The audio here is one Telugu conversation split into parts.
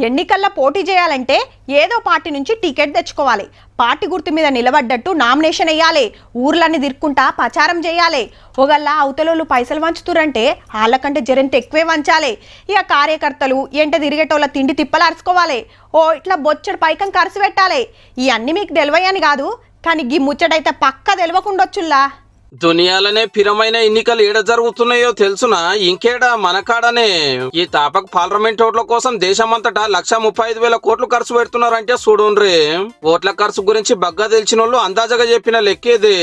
ఎన్నికల్లో పోటీ చేయాలంటే ఏదో పార్టీ నుంచి టికెట్ తెచ్చుకోవాలి. పార్టీ గుర్తు మీద నిలబడ్డట్టు నామినేషన్ వేయాలి. ఊర్లన్నీ తిరుక్కుంటా ప్రచారం చేయాలి. ఒకళ్ళ అవతలోళ్ళు పైసలు వంచుతురంటే వాళ్ళకంటే జరంత ఎక్కువే వంచాలి. ఇక కార్యకర్తలు ఎంట తిరిగేటోళ్ళ తిండి తిప్పలు అరుచుకోవాలి. ఓ ఇట్లా బొచ్చడు పైకం ఖర్చు పెట్టాలి. ఇవన్నీ మీకు తెలివయని కాదు, కానీ గీ ముచ్చటైతే పక్క తెలియకుండొచ్చుల్లా. దునియాలనే పిరమైన ఎన్నికలు ఏడ జరుగుతున్నాయో తెలుసునా? ఇంకేడా మనకాడనే. ఈ తాపక్ పార్లమెంట్ ఓట్ల కోసం దేశమంతటా 1,35,000 కోట్లు ఖర్చు పెడుతున్నారంటే చూడుండ్రి. ఓట్ల ఖర్చు గురించి బగ్గా తెలిసిన వాళ్ళు అందాజగా చెప్పిన లెక్కేది.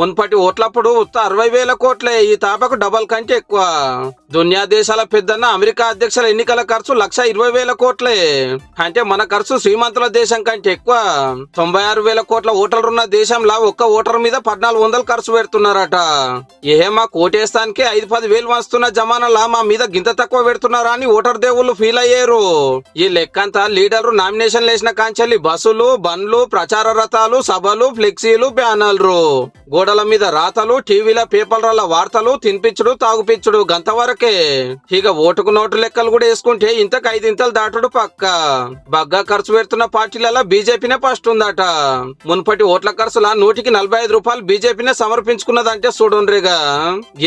మున్పటి ఓట్లప్పుడు 60,000 కోట్లే. ఈ తాపకు డబల్ కంటే ఎక్కువ. దునియా దేశాల పెద్దన్న అమెరికా అధ్యక్షుల ఎన్నికల ఖర్చు 1,20,000 కోట్లే. అంటే మన ఖర్చు శ్రీమంతుల దేశం కంటే ఎక్కువ. 96,000 కోట్ల ఓటర్లున్న దేశంలో ఒక్క ఓటర్ మీద 1,400 ఖర్చు పెడుతున్నారు. మా కోటేస్తానికి 5-10 వేలు వస్తున్న జమానాలా మా మీద గింత తక్కువ పెడుతున్నారా అని ఓటర్ దేవుళ్ళు ఫీల్ అయ్యారు. ఈ లెక్కంతా లీడర్లు నామినేషన్ వేసిన కాంచెల్లి బస్సులు, బండ్లు, ప్రచార రథాలు, సభలు, ఫ్లెక్సీలు, బ్యానర్లు, గోడల మీద రాతలు, టీవీల పేపర్ల వార్తలు, తినిపించుడు, తాగుపించుడు గంతవరకే. ఇక ఓటుకు నోటు లెక్కలు కూడా వేసుకుంటే ఇంతకు 5 ఇంతలు దాటుడు పక్క. బగ్గా ఖర్చు పెడుతున్న పార్టీలలో బీజేపీనే ఫస్ట్ ఉందట. మున్పటి ఓట్ల ఖర్చుల 145 రూపాయలు బీజేపీనే సమర్పించుకున్నదంటే చూడుండ్రిగా.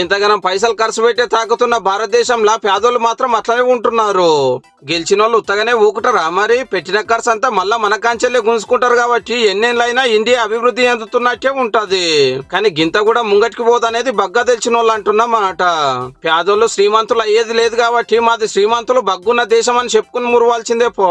ఇంతగానం పైసలు ఖర్చు పెట్టే తాకుతున్న భారతదేశంలో పేదోళ్ళు మాత్రం అట్లనే ఉంటున్నారు. గెలిచిన వాళ్ళు ఉత్తగానే ఊకుటారా? మరి పెట్టిన ఖర్చు అంతా మళ్ళా మన కాంచెల్లే గుంజుకుంటారు. కాబట్టి ఎన్నేళ్ళైనా ఇండియా అభివృద్ధి చెందుతున్నట్టే ఉంటది. కానీ గింత కూడా ముంగటికి పోదనేది బగ్గా తెలిసిన వాళ్ళు అంటున్నమాట. పేదోళ్ళు శ్రీమంతులు అయ్యేది లేదు కాబట్టి మాది శ్రీమంతులు బగ్గున్న దేశం అని చెప్పుకుని మురవాల్సిందే పో.